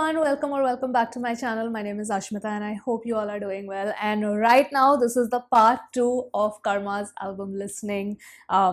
everyone, welcome back to my channel. My name is Ashmita and I hope you all are doing well. And right now, this is the part 2 of Karma's album listening.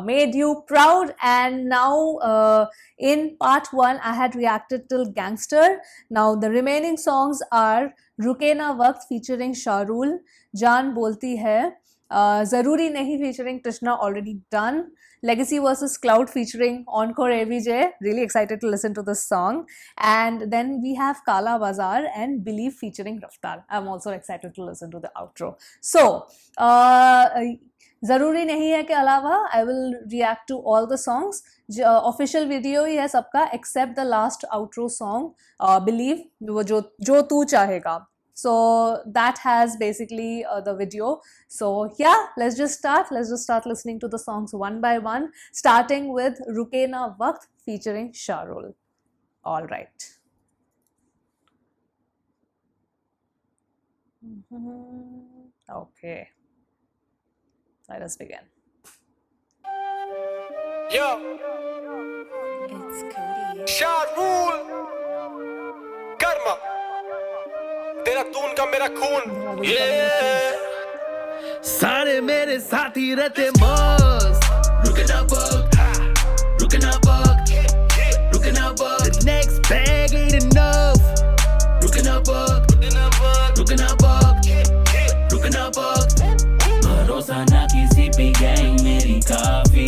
Made you proud. And now, in part 1, I had reacted till Gangster. Now, the remaining songs are Ruke Na Waqt featuring Shahrul, Jaan Bolti Hai, Zaruri Nahi featuring Trishna, already done. Legacy versus Cloud featuring Encore AVJ. Really excited to listen to this song. And then we have Kala Bazaar and Believe featuring Raftar. I'm also excited to listen to the outro. So, ज़रूरी नहीं है के अलावा I will react to all the songs. Official video ही है सबका except the last outro song, Believe, वो जो तू चाहेगा. So that has basically the video. So yeah, let's just start listening to the songs one by one, starting with Ruke Na Waqt featuring Shahrul. All right. Okay. Let us begin. Yo, It's Cody. Shahrul, Karma, तेरा तून का मेरा खून. Yeah. सारे मेरे साथी रहते मस्त रुके ना वक्त The next bag ain't enough रुके ना वक्त भरोसा ना किसी पे गैंग मेरी काफी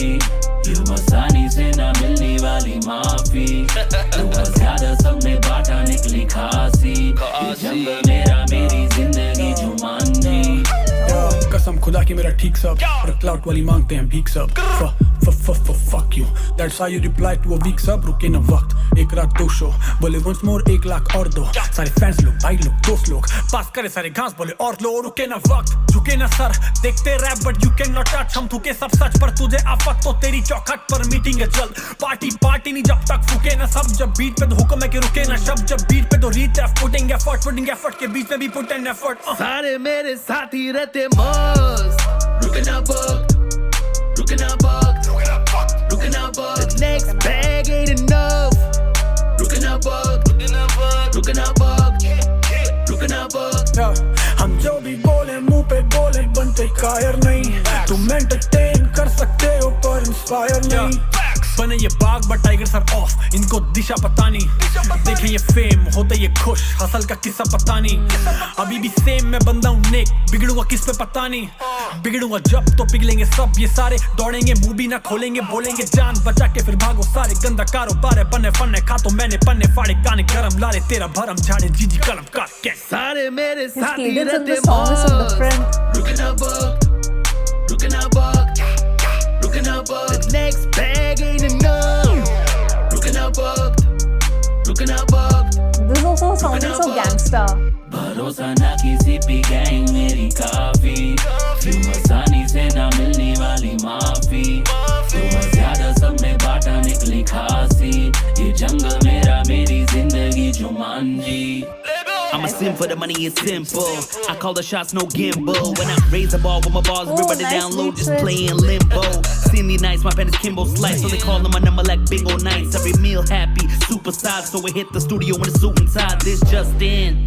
यूं आसानी से ना मिलने वाली माफी तू ज्यादा सबने बांटा निकली खासी ये जंगल मेरा मेरी जिंदगी जुमानी कसम खुदा की मेरा ठीक सब और क्लाउड वाली मांगते हैं भीख सब fuck you that's how you reply to a weak sub रुके ना वक्त एक रात 2 शो बोले once more 1 लाख और दो सारे फैंस लोग भाई लोग दोस्त लोग पास करे सारे घास बोले और लो रुके ना वक्त झुके ना सर देखते rap but you can not touch हम थूके सब सच पर तुझे आफत तो तेरी चौखट पर मीटिंग है चल पार्टी नहीं जब तक फूके ना सब जब बीट पे तो हुक्म है कि रुके ना शब्द जब बीट पे तो रीच पुटिंग एफर्ट के बीच में भी पुट एन एफर्ट सारे मेरे साथी रहते मस्त रुके ना वक्त The next bag ain't enough रुके ना वक्त हम जो भी बोले मुंह पे बोले बनते कायर नहीं तुम एंटरटेन कर सकते हो पर इंस्पायर नहीं बने ये बाग बट टाइगर सर ऑफ इनको दिशा पता नहीं देखें ये फेम होते ये खुश हसल का किस्सा पता नहीं अभी भी सेम मैं बंदा हूँ नेक बिगड़ूंगा किस पे पता नहीं बिगड़ूंगा जब तो पिघलेंगे सब ये सारे दौड़ेंगे मुंह भी ना खोलेंगे बोलेंगे जान बचा के फिर भागो सारे गंदा कारोबार है बने फन्ने खा तो मैंने पन्ने फाड़े गाने गरम लारे तेरा भरम झाड़े जीजी कलम का क्या सारे मेरे His साथी cadence in रहते the song is so different. रुके ना वक्त The next bag ain't enough रुके ना वक्त This is also sounding so gangster. भरोसा ना किसी पे गैंग मेरी काफी क्यों आसानी से ना मिलने वाली माफी क्यों ज्यादा सबने बांटा निकली खासी ये जंगल मेरा मेरी जिंदगी Jumanji I'm a sim for the money, it's simple. I call the shots, no gimbal. When I raise the ball with my balls, everybody nice down low, beat just switch. playing limbo. Cindy nights, my pen is Kimbo Slice, so they call them my number like bingo nights. Every meal happy, super size, so we hit the studio in a suit and tie. This just in.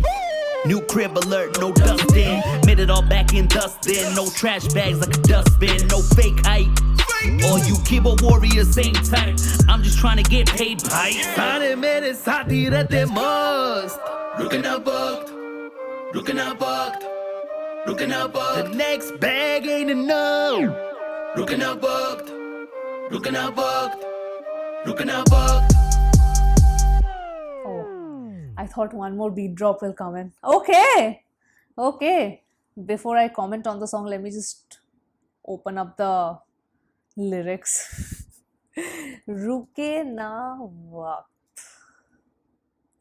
New crib alert, no dust in. Made it all back in dust in. No trash bags like a dustbin, no fake hype. All you keyboard warriors ain't tight. I'm just trying to get paid, right? सारे मेरे साथी रहते मस्त रुके ना वक्त The next bag ain't enough रुके ना वक्त Oh, I thought one more beat drop will come in. Okay. Before I comment on the song, let me just open up the lyrics. Ruke na waqt.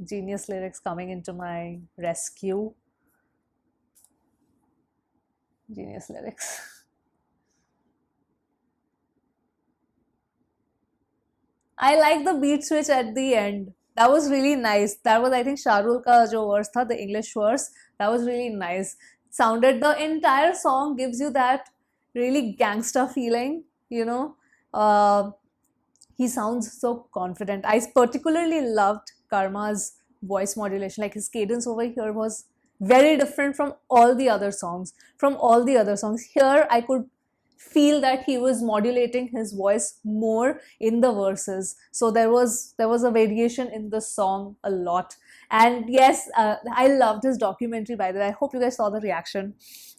Genius lyrics coming into my rescue. Genius lyrics. I like the beat switch at the end. That was really nice. That was, I think, Shahrul ka jo verse tha, the English verse. That was really nice. Sounded, the entire song gives you that really gangster feeling, you know. He sounds so confident. I particularly loved Karma's voice modulation. Like his cadence over here was very different from all the other songs. Here I could feel that he was modulating his voice more in the verses. So there was a variation in the song a lot. And yes, I loved his documentary, by the way. I hope you guys saw the reaction.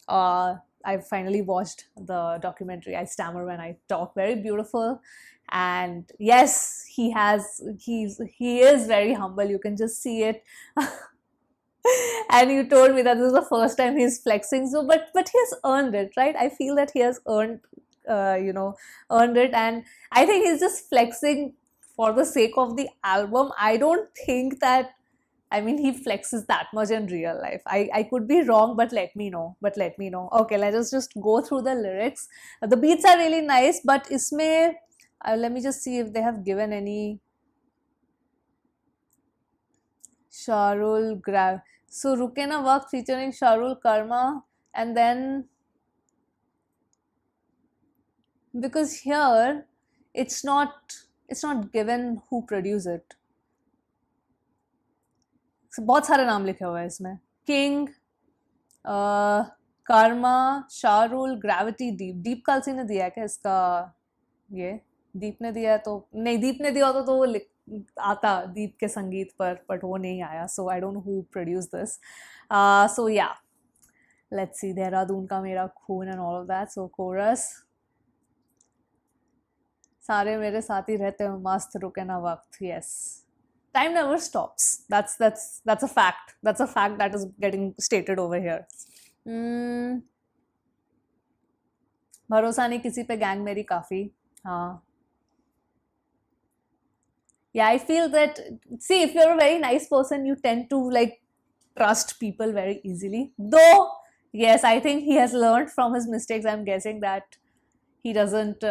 I finally watched the documentary. I stammer when I talk. Very beautiful. And yes, he is very humble. You can just see it. And you told me that this is the first time he's flexing. So, but he has earned it, right? I feel that he has earned it, and I think he's just flexing for the sake of the album. I don't think that. I mean, he flexes that much in real life. I could be wrong, but let me know. Okay, let us just go through the lyrics. The beats are really nice, but isme, let me just see if they have given any. Sharul Grab. So Ruke Na Waqt featuring Sharul Karma, and then because here it's not given who produced it. So, बहुत सारे नाम लिखे हुए हैं इसमें. King, Karma, Sharul, Gravity, Deep कलसी ने दिया है क्या इसका? ये दीप ने दिया है तो नहीं, दीप ने दिया होता तो वो आता दीप के संगीत पर, बट वो नहीं आया. So I don't know who produced this. So yeah, let's see. Dehradun का मेरा खून and all of that. So chorus. सारे मेरे साथी रहते हैं मस्त, रुके ना वक्त. Yes, time never stops. That's a fact. That's a fact that is getting stated over here. भरोसा नहीं किसी पे, गैंग मेरी काफी. हाँ. Yeah, I feel that, see, if you're a very nice person, you tend to like trust people very easily. Though, yes, I think he has learned from his mistakes. I'm guessing that he doesn't,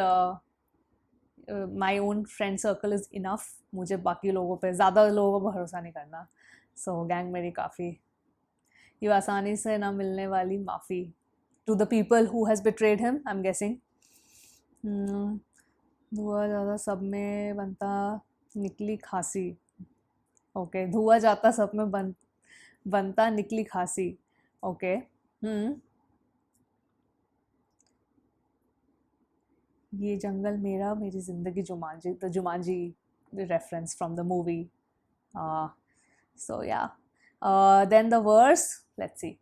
my own friend circle is enough. मुझे बाकी लोगों पे, ज़्यादा लोगों पे भरोसा नहीं करना. So, gang मेरी काफ़ी. ये आसानी से ना मिलने वाली माफ़ी. To the people who has betrayed him, I'm guessing. धुआं ज़्यादा सब में बनता निकली खांसी. ओके, धुआं जाता सब में बनता निकली खांसी. ओके. ये जंगल मेरा, मेरी जिंदगी Jumanji. The Jumanji reference from the movie. So yeah. Then the verse, let's see.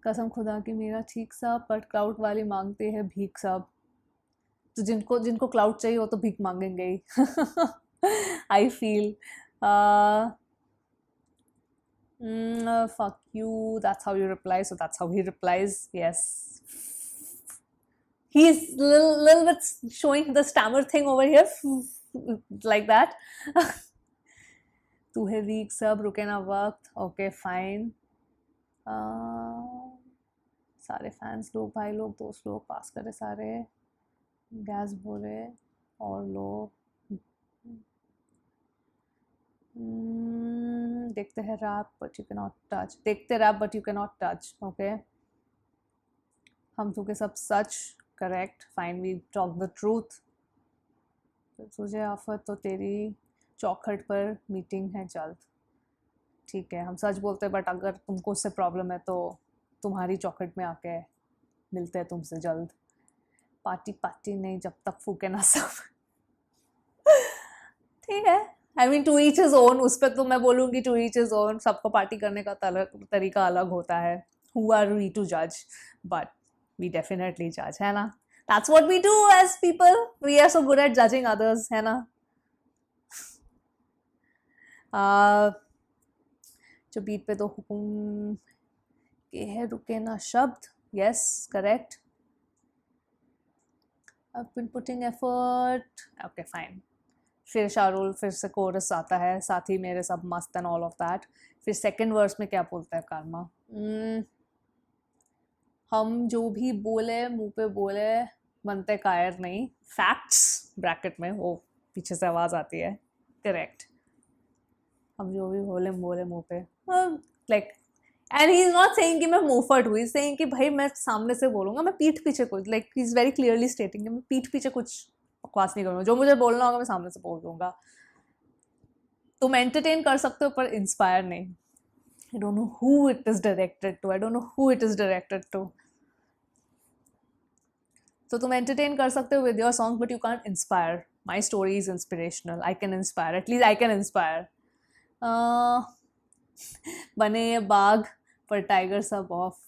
कसम खुदा की मेरा ठीक सा, पर क्लाउड वाली मांगते हैं भीख सब. तो जिनको क्लाउड चाहिए वो तो भीख मांगेंगे ही. I feel. Fuck you, that's how you reply. So that's how he replies. Yes, he's little bit showing the stammer thing over here, like that. तू है वीक सब, रुके ना वक्त. Okay, fine. सारे फैंस लोग, भाई लोग, दोस्त लोग पास करे सारे. गैस बोले और लोग. देखते हैं rap but you can not touch. देखते rap but you can not touch. Okay, हम तो के सब सच. Correct, fine, we talk the truth. तुझे आफत तो तेरी चौखट पर मीटिंग है जल्द. ठीक है, हम सच बोलते हैं, बट अगर तुमको उससे प्रॉब्लम है तो तुम्हारी चौखट में आके मिलते हैं तुमसे जल्द. पार्टी नहीं जब तक फूके ना सब. ठीक है, I mean to each his own. उस पर तो मैं बोलूँगी to each his own. सबको पार्टी करने का तरीका अलग होता है. Who are we to judge? But we definitely judge, है ना? That's what we do as people. We are so good at judging others, है ना? जो बीट पे तो हुक्म के है, रुके ना शब्द. Yes, correct. I've been putting effort. Okay, fine. फिर शाहरुल फिर से कोरस आता है, साथ ही मेरे सब मस्त एंड ऑल ऑफ दैट. फिर सेकंड वर्स में क्या बोलता है कर्मा? हम जो भी बोले मुंह पे बोले, बनते कायर नहीं. फैक्ट्स ब्रैकेट में, वो पीछे से आवाज़ आती है. करेक्ट, हम जो भी बोले मुंह पे. Like, and he is not saying कि मैं मुंहफट हुई, सेइंग कि भाई मैं सामने से बोलूँगा, मैं पीठ पीछे कुछ, like he is very clearly स्टेटिंग कि मैं पीठ पीछे कुछ बकवास नहीं करूँगा, जो मुझे बोलना होगा मैं सामने से बोल दूंगा. तुम एंटरटेन कर सकते हो पर इंस्पायर नहीं. I don't know who it is directed to. I don't know who it is directed to. So तुम entertain कर सकते हो with your songs, but you can't inspire. My story is inspirational. I can inspire. At least I can inspire. बने ये बाघ पर tiger सब of.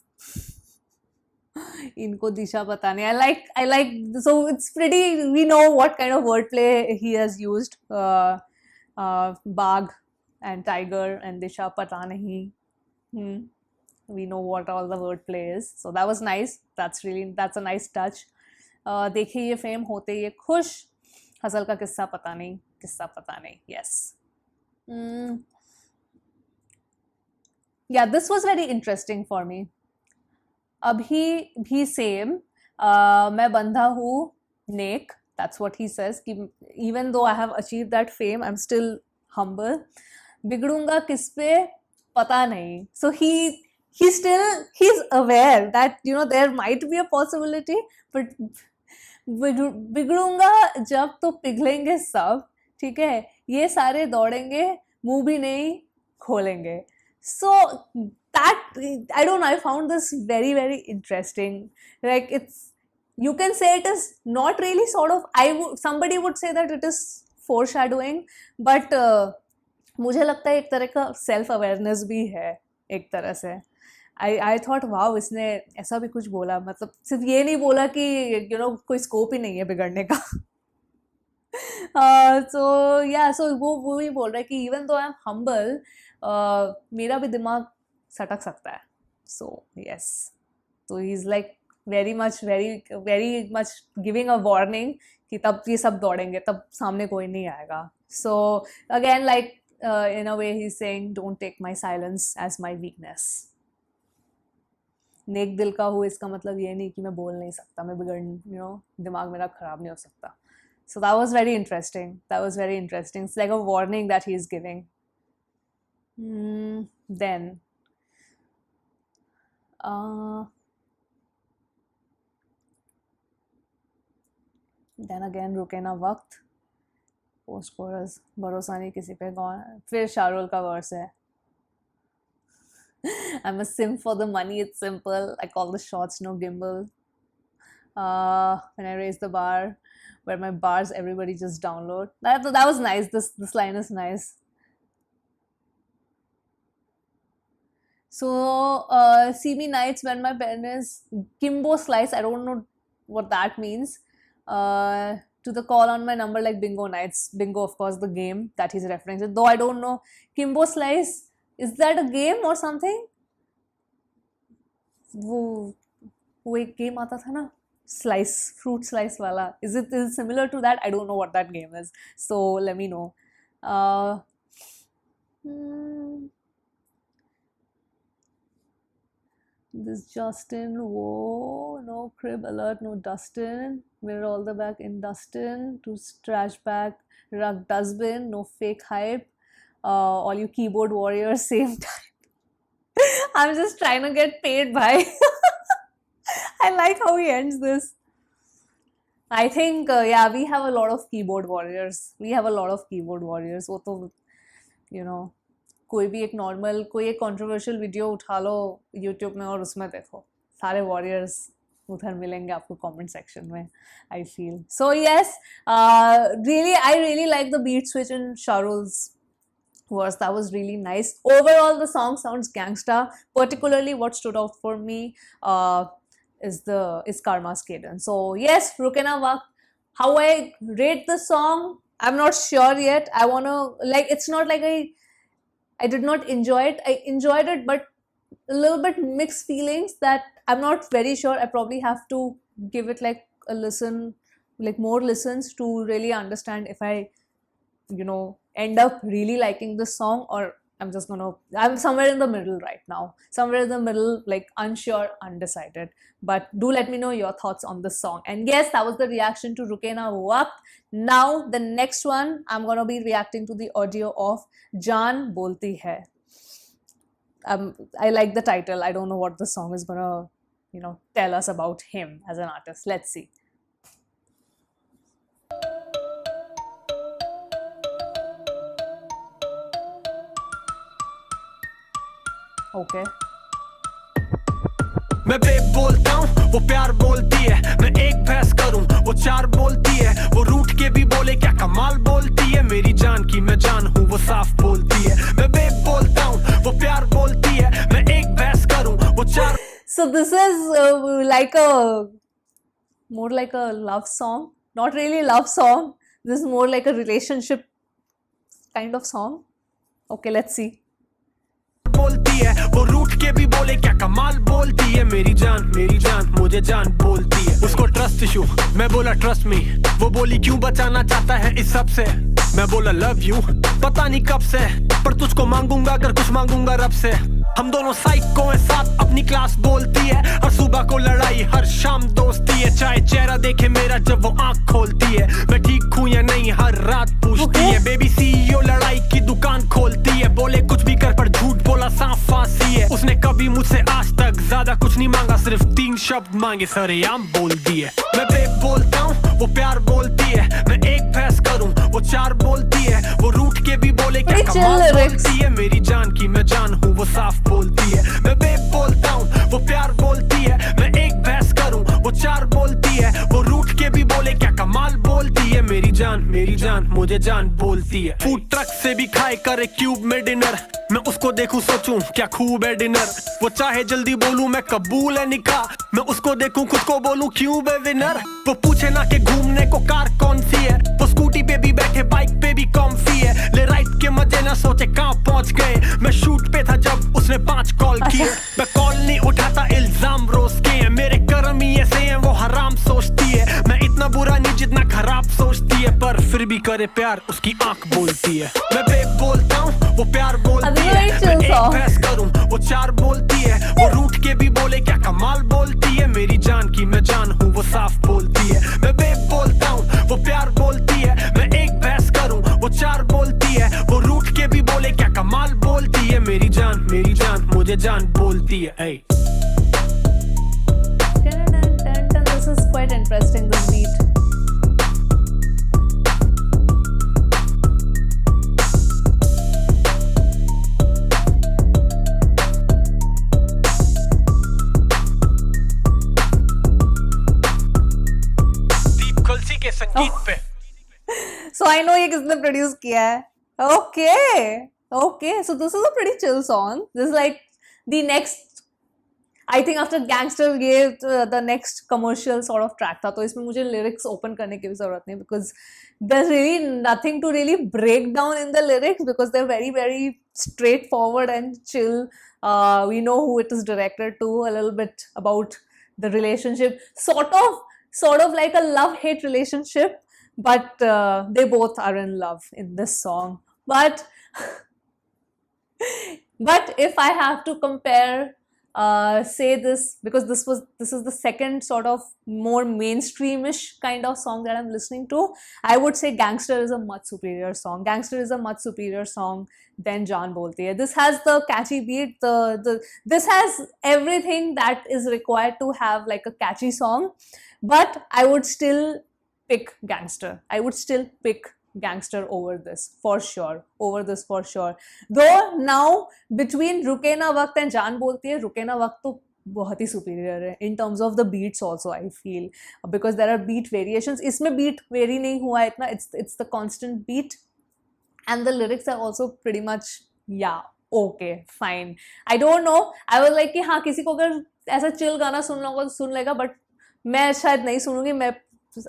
इनको दिशा पता नहीं. I like. So it's pretty. We know what kind of wordplay he has used. बाघ and tiger and disha pata nahi. We know what all the wordplay is, so that was nice. That's a nice touch. देखिए ये fame होते ये खुश, hustle का किस्सा पता नहीं. Yes. Yeah, this was very interesting for me. अभी भी same. मैं बंधा हूँ नेक. That's what he says. कि even though I have achieved that fame, I'm still humble. बिगड़ूंगा किस पे पता नहीं. So he's aware that there might be a possibility, but बिगड़ूंगा जब तो पिघलेंगे सब. ठीक है, ये सारे दौड़ेंगे मुंह भी नहीं खोलेंगे. So that, I don't know, I found this very, very interesting. Like, you can say it is not really sort of, somebody would say that it is foreshadowing, but मुझे लगता है एक तरह का सेल्फ अवेयरनेस भी है एक तरह से. आई थॉट वाओ, इसने ऐसा भी कुछ बोला. मतलब सिर्फ ये नहीं बोला कि कोई स्कोप ही नहीं है बिगड़ने का. सो वो ही बोल रहा है कि even though I am humble, मेरा भी दिमाग सटक सकता है. सो यस, तो he is like very much giving a warning कि तब ये सब दौड़ेंगे, तब सामने कोई नहीं आएगा. So again like in a way he's saying, don't take my silence as my weakness. नेक दिल का हूँ इसका मतलब ये नहीं कि मैं बोल नहीं सकता, मैं दिमाग मेरा खराब नहीं हो सकता. So that was very interesting. It's like a warning that he's giving. Then again रुके ना वक्त. पोस्ट कोरस, भरोसा नहीं किसी पे. फिर शाहरुल का वर्स है. I'm a simp for the money, it's simple. I call the shots, no gimbal. When I raise the bar, where my bars everybody just download. That was nice. This line is nice. So see me nights when my pen is Kimbo Slice. I don't know what that means. To the call on my number like Bingo Nights. Bingo, of course, the game that he's referring to. Though I don't know. Kimbo Slice, is that a game or something? वो एक game आता था ना, slice, fruit slice वाला. Is it similar to that? I don't know what that game is. So let me know. This Justin, whoa, no crib alert, no Dustin. Mirror all the back in Dustin. To trash back, rug dustbin, no fake hype. All you keyboard warriors, same time. I'm just trying to get paid by. I like how he ends this. I think, yeah, we have a lot of keyboard warriors. वो तो, कोई भी एक normal, कोई एक controversial video उठा लो YouTube में और उसमें देखो, सारे वॉरियर्स उधर मिलेंगे आपको कमेंट सेक्शन में, I feel. So yes, I really like the beat switch in Shahrul's verse. That was really nice. Overall, the song sounds gangsta. Particularly, what stood out for me is Karma's cadence. So yes, Ruke Na Waqt. How I rate the song, I'm not sure yet. I wanna, it's not like I did not enjoy it. I enjoyed it, but a little bit mixed feelings that I'm not very sure. I probably have to give it like a listen, like more listens to really understand if I, end up really liking the song, or I'm somewhere in the middle right now. Somewhere in the middle, like unsure, undecided. But do let me know your thoughts on the song. And yes, that was the reaction to Ruke Na Waqt. Now, the next one, I'm going to be reacting to the audio of Jaan Bolti Hai. I like the title. I don't know what the song is going to, tell us about him as an artist. Let's see. Okay. मैं babe बोलता हूँ वो प्यार बोलती है, मैं एक भैंस करूँ वो चार बोलती है, वो रूठ के भी बोले क्या कमाल बोलती है, मेरी जान की मैं जान हूँ वो साफ बोलती है। मैं बेब बोलता हूँ वो प्यार बोलती है, मैं एक भैंस करूँ वो चार। So this is like a more like a love song, not really love song. This is more like a relationship kind of song. Okay, let's see. बोलती है वो रूठ के भी बोले क्या कमाल बोलती है, मेरी जान मुझे जान बोलती है। उसको ट्रस्ट इशू, मैं बोला ट्रस्ट मी, वो बोली क्यों बचाना चाहता है इस सब से, मैं बोला लव यू पता नहीं कब से, पर तुझको मांगूंगा अगर कुछ मांगूंगा रब से। हम दोनों साइको हैं साथ अपनी क्लास बोलती है, हर सुबह को लड़ाई हर शाम दोस्ती है, चाहे चेहरा देखे मेरा जब वो आंख खोलती है, मैं ठीक हूँ या नहीं हर रात पूछती है। बेबी सीईओ लड़ाई की दुकान खोलती है, बोले कुछ भी कर पर झूठ बोला सांप फांसी है, उसने कभी मुझसे आज तक ज्यादा कुछ नहीं मांगा, सिर्फ 3 शब्द मांगे सरेआम बोल दिए। मैं बेब बोलता हूँ वो प्यार बोलती है, मैं एक भैंस करूँ वो चार बोलती है, वो रूठ के भी बोले क्या Pretty chill कमाल lyrics. बोलती है, मेरी जान की मैं जान हूँ वो साफ बोलती है। मैं बेब बोलता हूँ वो प्यार बोलती है, मैं एक भैंस करूँ वो चार बोलती है, वो रूठ के भी बोले क्या कमाल बोलती है, मेरी जान मुझे जान बोलती है। फूड ट्रक से भी खाए करे क्यूब में डिनर, मैं उसको देखूं सोचूं क्या खूब है डिनर, वो चाहे जल्दी बोलूं मैं कबूल है निकाह, मैं उसको देखूं खुद को बोलूं क्यों बे विनर, वो पूछे ना कि घूमने को कार कौन सी है, वो स्कूटी पे भी बैठे बाइक पे भी कॉम्फी है, ले राइड के मजे ना सोचे कहाँ पहुंच गए, मैं शूट पे था जब उसने 5 कॉल किए, मैं कॉल नहीं उठाता इल्जाम रोज के हैं, मेरे कर्म ही ऐसे हैं वो हराम सोचती है, मैं इतना बुरा नहीं जितना खराब सोचती है, पर फिर भी करे प्यार उसकी आंख बोलती है। मैं बेब बोलता हूँ वो प्यार बोलती है, मैं एक भैंस करूँ वो चार बोलती है, वो रूठ के भी बोले क्या कमाल बोलती है, मेरी जान की मैं जान हूँ वो साफ बोलती है। मैं बेब बोलता हूँ वो प्यार बोलती है, मैं एक भैंस करूँ वो चार बोलती है, वो रूठ के भी बोले क्या कमाल बोलती है, मेरी जान मुझे जान बोलती है। Hey. This is quite interesting, this beat. दीप कलसी के संगीत पे। So I know ये किसने produce किया है. Okay. So this is a pretty chill song. This is like the next, I think after Gangster ये the next commercial sort of track था, तो इसमें मुझे lyrics open करने की भी जरूरत नहीं, because there's really nothing to really break down in the lyrics, because they're very very straightforward and chill. We know who it is directed to, a little bit about the relationship, sort of like a love-hate relationship, but they both are in love in this song. But if I have to compare, say this, because this is the second sort of more mainstreamish kind of song that I'm listening to, I would say Gangster is a much superior song. Gangster is a much superior song than Jaan Bolti Hai. This has the catchy beat, this has everything that is required to have like a catchy song, but I would still pick Gangster. I would still pick Gangster over this for sure. Though now between Ruke Na Waqt and Jaan Bolti Hai, Ruke Na Waqt तो बहुत ही superior है in terms of the beats also, I feel, because there are beat variations. इसमें beat vary नहीं हुआ इतना, it's the constant beat, and the lyrics are also pretty much okay, fine. I don't know, I was like कि हाँ किसी को अगर ऐसा chill गाना सुन लेगा, but मैं शायद नहीं सुनूंगी,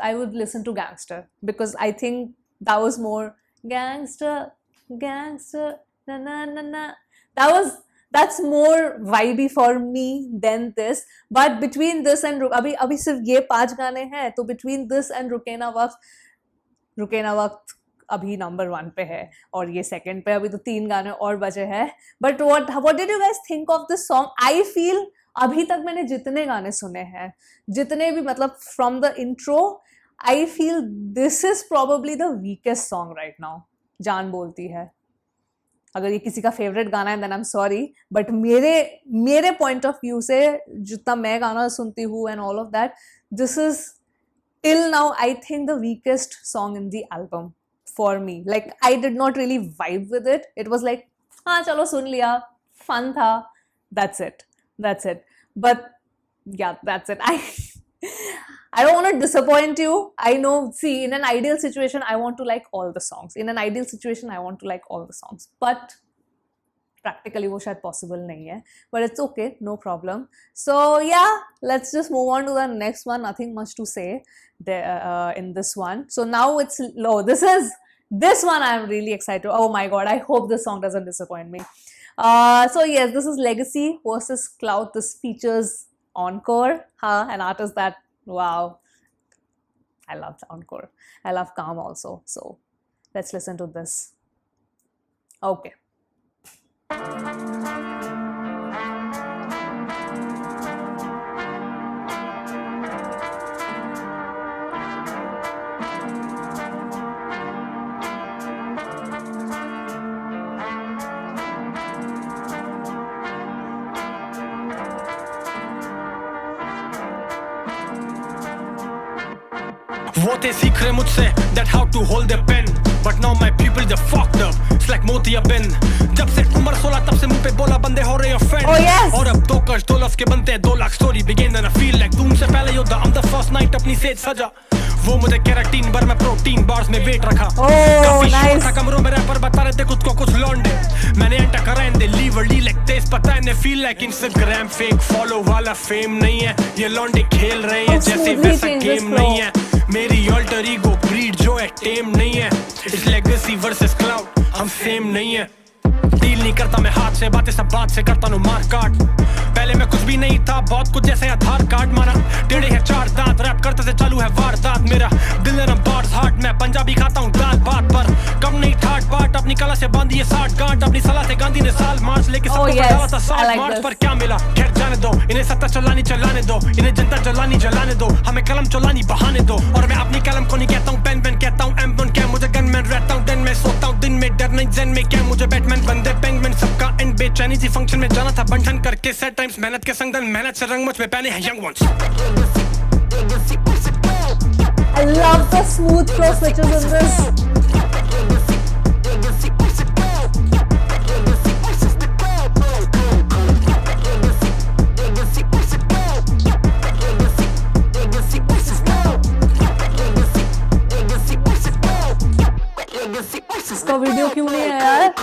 I would listen to Gangster, because I think that was more gangster, na na na na. That's more vibey for me than this. But between this and अभी सिर्फ ये 5 गाने हैं, तो between this and रुके ना वक्त अभी number 1 पे है, और ये second पे, अभी तो 3 गाने और बचे हैं. But what did you guys think of this song? I feel अभी तक मैंने जितने गाने सुने हैं, जितने भी, मतलब from the intro, I feel this is probably the weakest song right now. जान बोलती है. अगर ये किसी का फेवरेट गाना है, then I'm sorry, but मेरे point of view से जितना मैं गाना सुनती हूँ and all of that, this is till now I think the weakest song in the album for me. Like I did not really vibe with it. It was like हाँ चलो सुन लिया, fun था, That's it. That's it. But yeah, that's it. I don't want to disappoint you. I know, see, in an ideal situation, I want to like all the songs. In an ideal situation, I want to like all the songs. But practically वो शायद possible नहीं है. But it's okay, no problem. So yeah, let's just move on to the next one. Nothing much to say there, in this one. So now it's low. This one I'm really excited. Oh my god, I hope this song doesn't disappoint me. So yes, this is Legacy versus Clout. This features Encore, an artist that, wow, I love Encore. I love Calm also. So let's listen to this. Okay. वो थे सीख रहे मुझसे that how to hold their pen but now my people they're fucked up it's like मोतिया बिन जब से उम्र 16 तब से मुंह पे बोला बंदे हो रहे offend Oh, yes. और अब 2 कश 2 लफ्ज के बनते हैं 2 lakh story begin and I feel like तुम से पहले योद्धा I'm the first night अपनी सेज सजा वो मुझे केराटीन बार मैं प्रोटीन बार्स में वेट रखा काफी nice. था कमरों में रैपर बता रहे थे खुद को कुछ लौंडे मैंने एंटर करा and they leave early like तेज पता है feel like Instagram fake follow वाला फेम नहीं है ये लौंडे खेल रहे हैं जैसे वैसा गेम नहीं है मेरी अल्टर ईगो ब्रीड जो है टेम नहीं है इस लेगेसी वर्सेस क्लाउड हम सेम नहीं है डील नहीं करता मैं हाथ से बातें सब बात से करता हूँ मार काट पहले मैं कुछ भी नहीं था बहुत कुछ जैसे आधार कार्ड मारा टेढ़े है 4 दांत रैप करते से चालू है वारदात मेरा दिल नरम बार्स हार्ट मैं पंजाबी खाता हूँ दाल बात पर कम नहीं ठाट बाट अपनी कला से बांधी है 60 गांठ अपनी सलाह से गांधी ने साल मार्च लेके सबको डाला था 60 मार्च पर क्या मिला खैर जाने दो इन्हें सत्ता चलाने दो इन्हें जनता जलाने दो हमें कलम चलानी बहाने दो और मैं अपनी कलम को नहीं कहता हूँ पेन कहता हूँ M1 क्या मुझे गनमैन रहता हूँ दिन में सोता हूँ दिन में डर नहीं जन में क्या मुझे बैटमैन बंदे पेंगमैन सबका एंड बेचैनी सी फंक्शन में जाना था बंधन करके सेट टाइम्स मेहनत के संग मेहनत से रंग मुझ में पहने हैं young ones I love the smooth flow switches in this. इसका वीडियो क्यों नहीं है यार?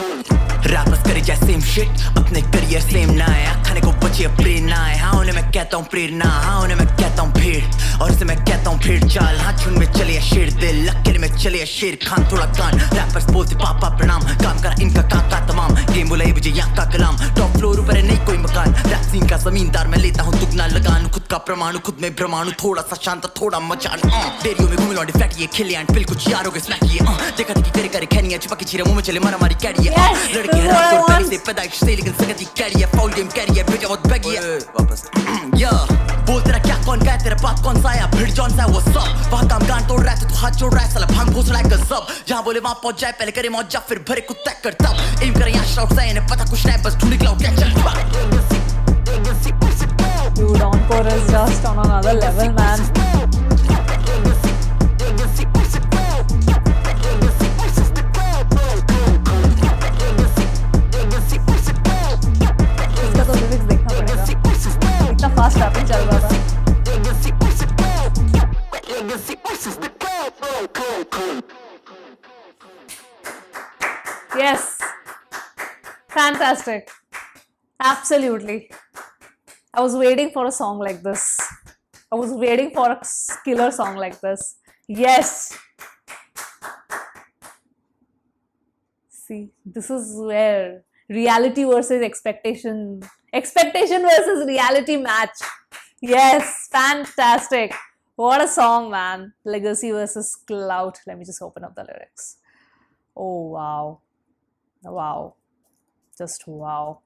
रैपर्स करे जैसे सेम शिट अपने करियर सेम ना है खाने को बचे प्रेरणा है हाँ उन्हें मैं कहता हूँ प्रेरणा हाँ उन्हें मैं कहता हूँ भीड़ और इसे मैं कहता हूँ भीड़ चाल हाँ झुंड में चले शेर दिल लकीर में चले शेर खान थोड़ा कान रैपर्स बोलते पापा प्रणाम काम करा इनका काका तमाम गेम बोला ये मुझे यहाँ का कलाम टॉप फ्लोर ऊपर है नहीं कोई मकान रैप सीन का जमींदार मैं लेता हूँ दुगना लगान खुद का प्रमाणु खुद में ब्रह्मांडु थोड़ा सा शांत थोड़ा मचान डेरियो में घूमे लौंडे फ्लैट ये खेले एंड पिल कुछ यारों के स्नैक ये देखा देखी करे करे खैनी है चिपकी चीरे मुंह में चले मारा मारी कैरी है लड़की है रात को पहले से पैदाइश से लेकिन संगति कैरी है फाउल गेम कैरी है भेजा बहुत बैगी है वापस या बोल तेरा क्या कौन का है तेरा बात कौन सा है भिड़ जॉन सा है वो सब वहाँ काम गान तोड़ रहा है तो हाथ जोड़ रहा है साला भांग भूस रहा है गजब जहाँ बोले वहाँ पहुँच जाए पहले करे मौजा फिर भरे कुत्ता कर तब एम करे यहाँ शाउट सा इन्हें पता कुछ नहीं बस ढूंढी cloud capture Dude, Encore is just on another level, man. इसका तो lyrics देखना पड़ेगा. इतना fast rapping चल रहा था. Yes, fantastic. Absolutely. I was waiting for a song like this. I was waiting for a killer song like this. Yes. See, this is where reality versus expectation versus reality match. Yes, fantastic. What a song, man. Legacy versus Clout. Let me just open up the lyrics. Oh, wow. Wow. Just wow.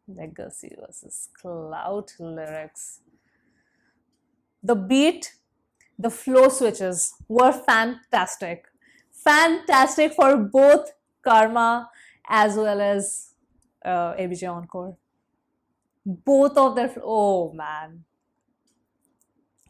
Legacy versus Clout lyrics. The beat, the flow switches were fantastic. Fantastic for both Karma as well as ABJ Encore. Both of their, oh man.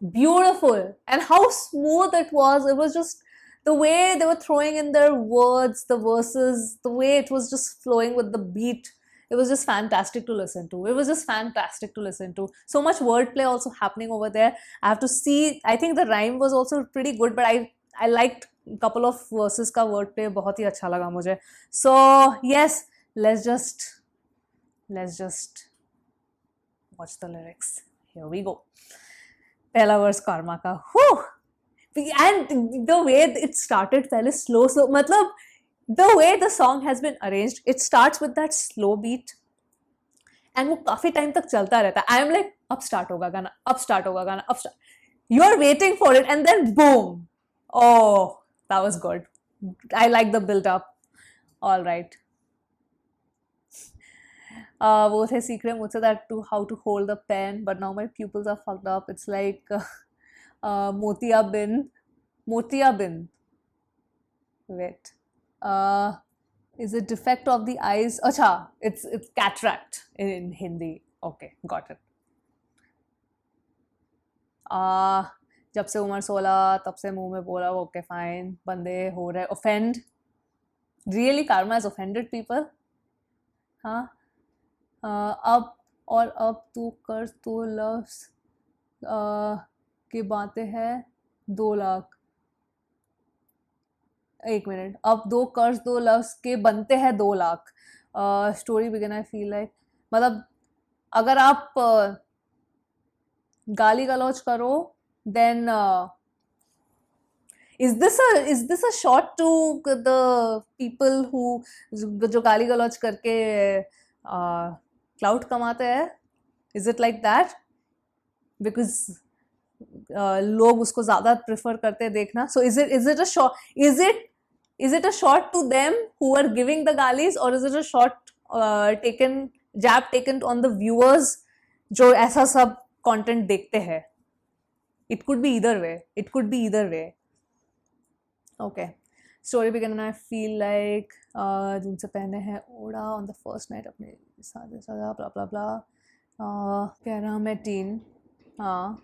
Beautiful. And how smooth it was. It was just the way they were throwing in their words, the verses, the way it was just flowing with the beat. it was just fantastic to listen to. It was just fantastic to listen to. So much wordplay also happening over there. I have to see. I think the rhyme was also pretty good, but I liked a couple of verses का wordplay बहुत ही अच्छा लगा मुझे. So yes, let's just watch the lyrics. Here we go. पहला verse karma का. Whew! And the way it started पहले slow मतलब the way the song has been arranged, it starts with that slow beat and वो काफी time तक चलता रहता है. I am like अब start होगा गाना, अब start होगा गाना, अब start. You're waiting for it and then boom. Oh, that was good. I like the build up. All right. वो थे सीख रहे मुझसे that to how to hold the pen, but now my pupils are fucked up. It's like Motia bin. Wait. Is it defect of the eyes? Acha, it's cataract in Hindi. Okay, got it. जब से उम्र 16 तब से मुंह में बोला. Okay, fine. बंदे हो रहे offend. Really, karma has offended people? हाँ. अब तू कर तो लफ्ज़ की बातें हैं 2 लाख. एक मिनट. अब 2 कर्ज 2 लफ्ज़ के बनते हैं 2 lakh. Story begin I feel like मतलब अगर आप गाली गलौज करो then is this a shot to the people who जो गाली गलौज करके क्लाउड कमाते हैं? Is it like that? Because लोग उसको ज़्यादा प्रेफर करते देखना. So is it a shot? Is it a shot to them who are giving the galis, or is it a shot jab taken on the viewers जो ऐसा सब content देखते हैं? It could be either way. Okay. Story began and I feel like जिनसे पहने हैं ओढ़ा on the first night अपने सादा blah blah blah. कह रहा मैं teen. हाँ.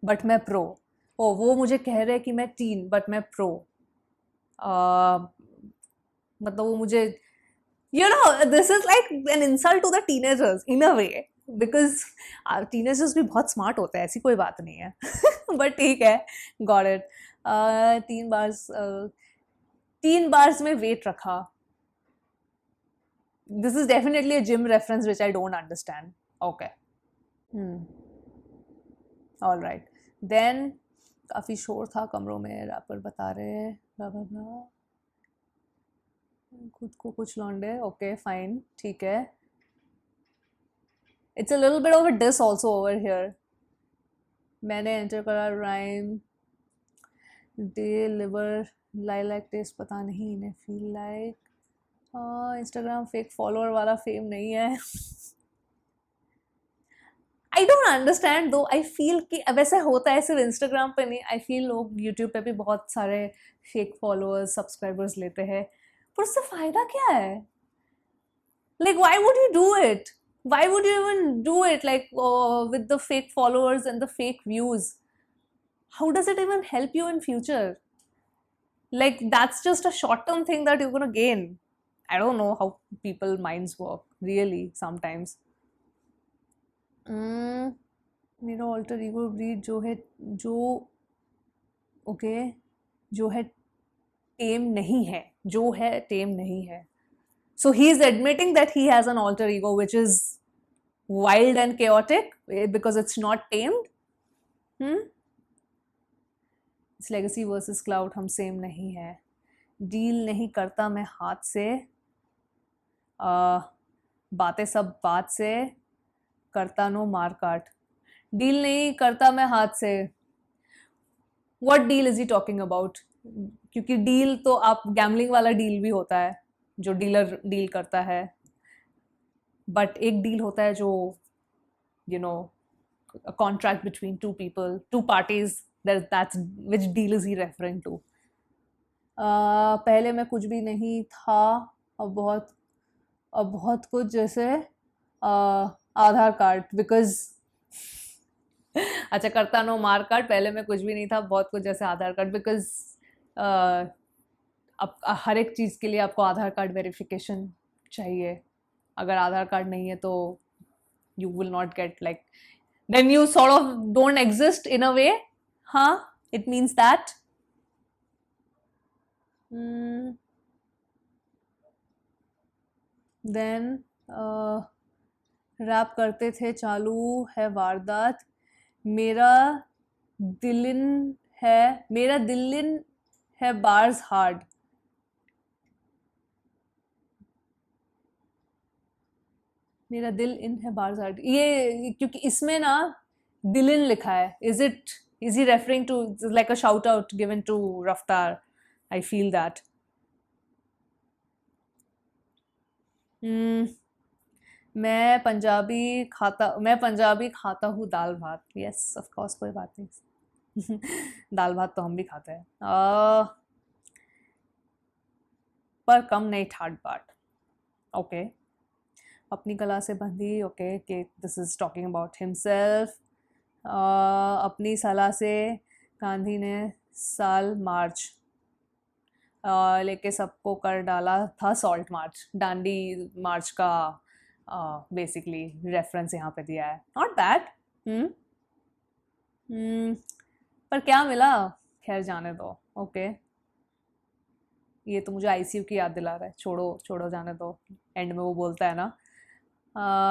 But मैं pro. वो मुझे कह रहे कि मैं teen but मैं pro. मतलब वो मुझे this is like an insult to the teenagers in a way, because teenagers भी बहुत smart होते हैं, ऐसी कोई बात नहीं है. But ठीक है, got it. 3 bars में weight रखा. This is definitely a gym reference which I don't understand. Okay. All right. Then काफ़ी शोर था कमरों में. रैपर बता रहे blah blah blah. खुद को कुछ लौंडे. Okay, fine. ठीक है. It's a little bit of a diss also over here. मैंने एंटर करा rhyme. Day liver lilac taste पता नहीं इन्हें feel like. Instagram fake follower वाला fame नहीं है. I don't understand though. I feel कि वैसे होता है सिर्फ Instagram पे नहीं. I feel लोग YouTube पे भी बहुत सारे fake followers, subscribers लेते हैं. पर उससे फायदा क्या है? Like why would you do it? Why would you even do it like with the fake followers and the fake views? How does it even help you in future? Like that's just a short-term thing that you're gonna gain. I don't know how people's minds work really sometimes. मेरा alter ego breed जो है tame नहीं है. जो है tame नहीं है. So he is admitting that he has an alter ego which is wild and chaotic because it's not tamed. It's legacy versus cloud. हम same नहीं है. Deal नहीं करता मैं हाथ से. बातें सब बात से. करता नो मार काट. Deal नहीं करता मैं हाथ से. What deal is he talking about? क्योंकि deal तो आप gambling वाला deal भी होता है जो डीलर डील करता है. बट एक डील होता है जो a contract between 2 people, 2 parties. That's which deal is he referring to? पहले मैं कुछ भी नहीं था. अब बहुत कुछ जैसे आधार कार्ड. बिकॉज अच्छा करता नो मार कार्ड. पहले मैं कुछ भी नहीं था. बहुत कुछ जैसे आधार कार्ड. बिकॉज अब हर एक चीज़ के लिए आपको आधार कार्ड वेरिफिकेशन चाहिए. अगर आधार कार्ड नहीं है तो you will not get like, then you sort of don't exist in a way. Huh? It means that. Then rap करते थे चालू है वारदात, मेरा दिलिन है बार्स हार्ड. मेरा दिल इन है बार्स हार्ड, ये क्योंकि इसमें ना दिलिन लिखा है. Is he referring to like a shout out given to Raftaar? I feel that. मैं पंजाबी खाता हूँ दाल भात. यस ऑफ कोर्स, कोई बात नहीं. दाल भात तो हम भी खाते हैं. पर कम नहीं ठाट बाट. ओके, अपनी कला से बंधी. ओके, कि this is talking about himself. अपनी सलाह से गांधी ने साल मार्च लेके सबको कर डाला था सॉल्ट मार्च. डांडी मार्च का बेसिकली रेफरेंस यहाँ पे दिया है. Not bad. पर क्या मिला, खैर जाने दो. ओके, ये तो मुझे आईसीयू की याद दिला रहा है. छोड़ो जाने दो. एंड में वो बोलता है ना,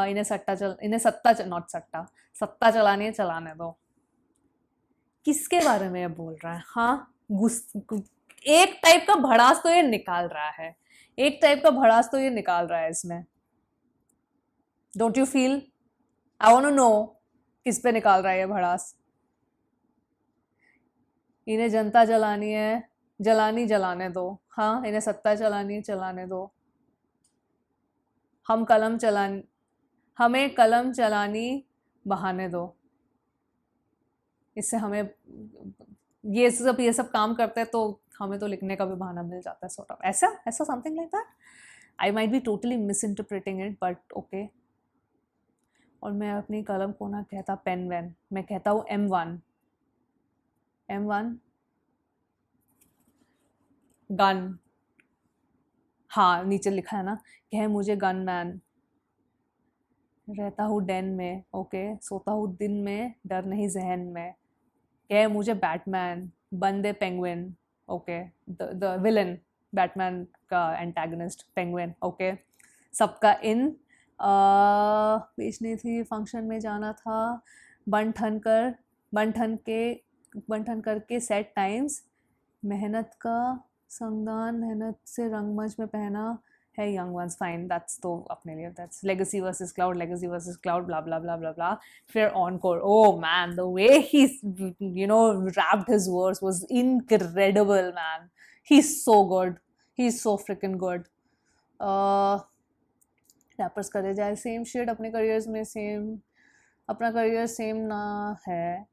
इन्हें सत्ता चलानी है, चलाने दो. किसके बारे में ये बोल रहा है? हाँ, एक टाइप का भड़ास तो ये निकाल रहा है इसमें. Don't you feel? I want to know किस पे निकाल रहा है ये भड़ास. इन्हें जनता जलानी है, जलाने दो. हाँ, इन्हें सत्ता चलानी है, चलाने दो. हमें कलम चलानी बहाने दो. इससे हमें ये सब काम करते हैं तो हमें तो लिखने का भी बहाना मिल जाता है. सॉर्ट ऑफ ऐसा something like that. I might be totally miss interpreting it, but okay. और मैं अपनी कलम को ना कहता पेन वैन, मैं कहता हूँ M1 गन. हाँ, नीचे लिखा है ना, कह मुझे गन मैन. रहता हूँ डेन में. ओके, सोता हूँ दिन में, डर नहीं जहन में. कह मुझे बैटमैन, बंदे penguin. Okay, the villain, Batman का एंटागनिस्ट पेंगुइन. ओके, सबका इन बेचनी थी, फंक्शन में जाना था, बन ठन करके सेट टाइम्स, मेहनत का संगदान, मेहनत से रंगमंच में पहना है यंग वंस. फाइन, दैट्स तो अपने लिए. दैट्स लेगेसी वर्सेस क्लाउड, ब्ला ब्ला ब्ला ब्ला ब्ला. फिर encore. Oh man, the way he wrapped his verse was incredible, man. He's so good. He's so freaking good. Rappers करे जाए सेम शेड, अपने करियर्स में अपना career same ना है.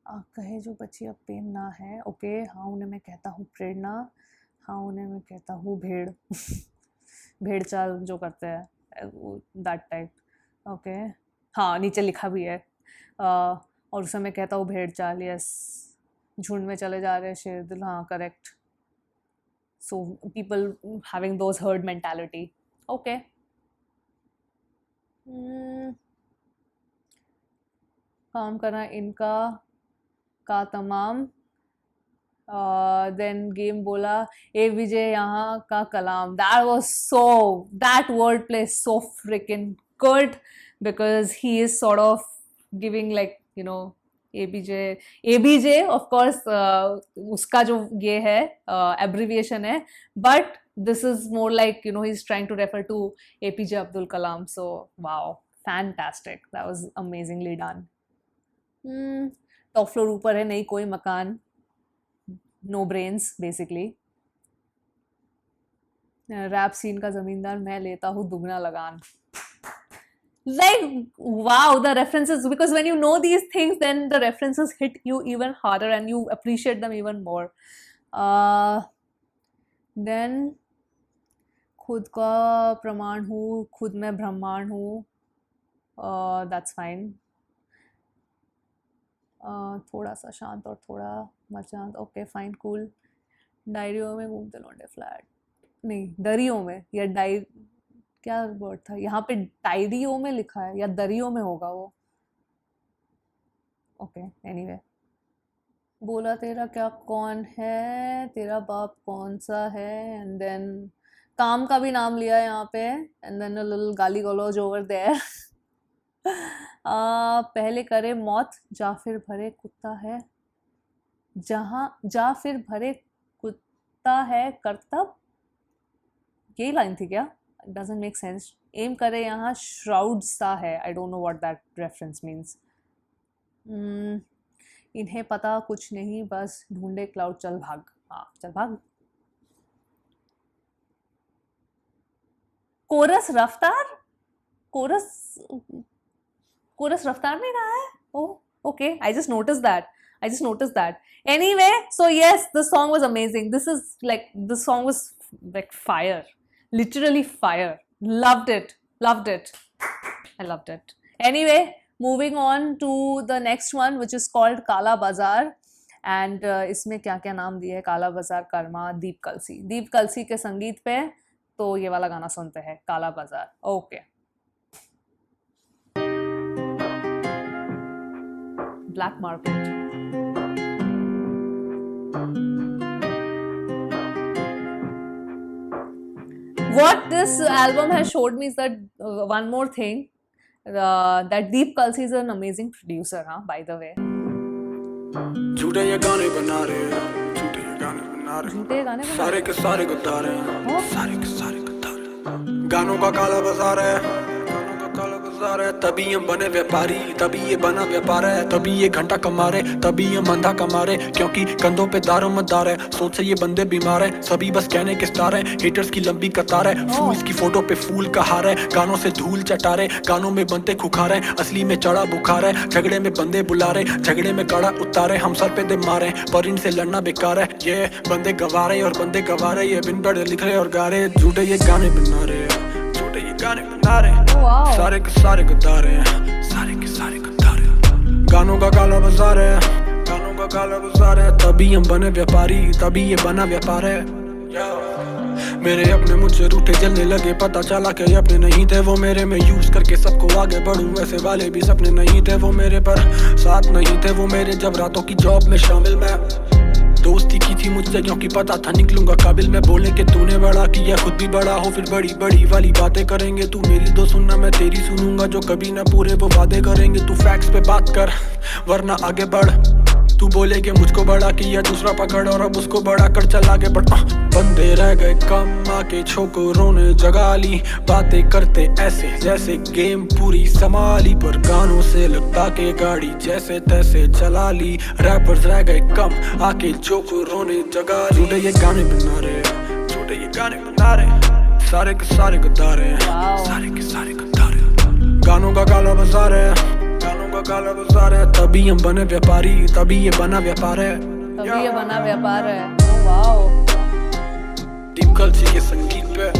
कहे जो बच्ची अब पेन ना है. ओके, हाँ उन्हें मैं कहता हूँ प्रेरणा. हाँ उन्हें मैं कहता हूँ भेड़. भेड़ चाल जो करते हैं, दैट टाइप. ओके, हाँ नीचे लिखा भी है. और उसे मैं कहता हूँ भेड़ चाल. यस, झुंड में चले जा रहे शेर दिल. हाँ, correct. So people having those herd mentality. Okay, काम करना इनका का तमाम. देन गेम बोला ए विजय यहाँ का कलाम. that wordplay is so freaking good, because he is sort of giving like ABJ of course उसका जो ये है abbreviation है, but this is more like he's trying to refer to APJ Abdul Kalam. So wow, fantastic, that was amazingly done. Top floor ऊपर है, नहीं कोई मकान, no brains basically. Rap scene का जमींदार, मैं लेता हूँ दुगना लगान. Like wow, the references, because when you know these things then the references hit you even harder and you appreciate them even more. Then खुद का प्रमाण हूँ, खुद में ब्रह्मांड हूँ. That's fine. थोड़ा सा शांत और थोड़ा मचांत. Okay fine, cool. डायरियों में घूमते लौंडे फ्लैट, नहीं दरियों में, या क्या वर्ड था यहाँ पे? डायरियो में लिखा है या दरियो में होगा वो। ओके एनीवे, बोला तेरा क्या कौन है, तेरा बाप कौन सा है, एंड देन काम का भी नाम लिया यहाँ पे, एंड देन अ लिटिल गाली गलौज ओवर देयर। पहले करे मौत जा फिर भरे कुत्ता है, जहाँ जा फिर भरे कुत्ता है करतब, यही लाइन थी क्या? Doesn't make sense. एम करे यहाँ श्राउड सा है, I don't know what that reference means. इन्हें पता कुछ नहीं बस ढूंढे क्लाउड, चल भाग। हाँ चल भाग। कोरस रफ्तार, कोरस कोरस रफ्तार ने कहा है। Oh okay, I just noticed that. Anyway, so yes, the song was amazing. The song was like fire, literally fire. Loved it. I loved it. Anyway, moving on to the next one, which is called Kala Bazaar. And इसमें क्या क्या नाम दिए है? काला बाजार, कर्मा, दीप कलसी के संगीत पे। तो ये वाला गाना सुनते हैं, काला बाजार। Okay, black market. What this album has showed me is that one more thing, that Deep Kalsi is an amazing producer, by the way. झूठे ये गाने बना रहे हैं, झूठे ये गाने बना रहे हैं, झूठे गाने बना सारे के सारे गद्दार हैं, सारे के सारे गद्दार हैं। गानों का काला बाजार है, गानों का काला बाजार है। तभी हम बने व्यापारी, तभी ये बना व्यापार है। तभी ये घंटा कमा रहे, तभी ये मंदा कमा रहे, क्योंकि कंधों पे दारोमदार है। सोच से ये बंदे बीमार है, सभी बस कहने के स्टार है। हेटर्स की लंबी कतार है, फूल्स की फोटो पे फूल का हार है। गानों से धूल चटा रहे, गानों में बनते खुखार है, असली में चढ़ा बुखार है। झगड़े में बंदे बुला रहे, झगड़े में कड़ा उतारे, हम सर पे दे मारे, पर इनसे लड़ना बेकार है। ये बंदे गवा रहे और बंदे गवा रहे, ये बिन पढ़े लिख रहे और गा रहे। झूठे ये गाने बना रहे, झूठे ये गाने बना रहे, सारे के सारे गद्दार हैं, सारे के सारे गद्दार हैं। गानों का काला बाजार है, गानों का काला बाजार है। तभी हम बने व्यापारी, तभी ये बना व्यापार है। मेरे अपने मुझसे रूठे जलने लगे, पता चला कि अपने नहीं थे वो मेरे। में यूज करके सबको आगे बढ़ूं, वैसे वाले भी सपने नहीं थे वो मेरे, पर साथ नहीं थे वो मेरे। जब रातों की जॉब में शामिल मैं, दोस्ती की थी मुझसे क्योंकि पता था निकलूंगा काबिल मैं। बोले कि तूने बड़ा किया, खुद भी बड़ा हो, फिर बड़ी बड़ी वाली बातें करेंगे। तू मेरी दो सुनना, मैं तेरी सुनूंगा, जो कभी ना पूरे वो वादे करेंगे। तू फैक्ट्स पे बात कर वरना आगे बढ़। तू बोले कि मुझको बड़ा किया, दूसरा पकड़ और अब उसको बड़ा कर, चल आगे बढ़। बंदे रह गए कम, आके छोकरों ने जगा ली। बातें करते ऐसे जैसे गेम पूरी संभाली, पर गानों से लगता के गाड़ी जैसे तैसे चला ली। रैपर्स रह गए कम, आके छोकरों ने जगा ली। झूठे ये गाने बना रहे, झूठे ये गाने बना रहे, सारे के सारे गद्दार हैं, सारे के सारे गद्दार हैं। गानों का काला बाजार है, गानों का काला बाजार है। तभी हम बने व्यापारी, तभी ये बना व्यापार है, तभी ये बना व्यापार है। ओह वाओ, दीप कलसी के संगीत पे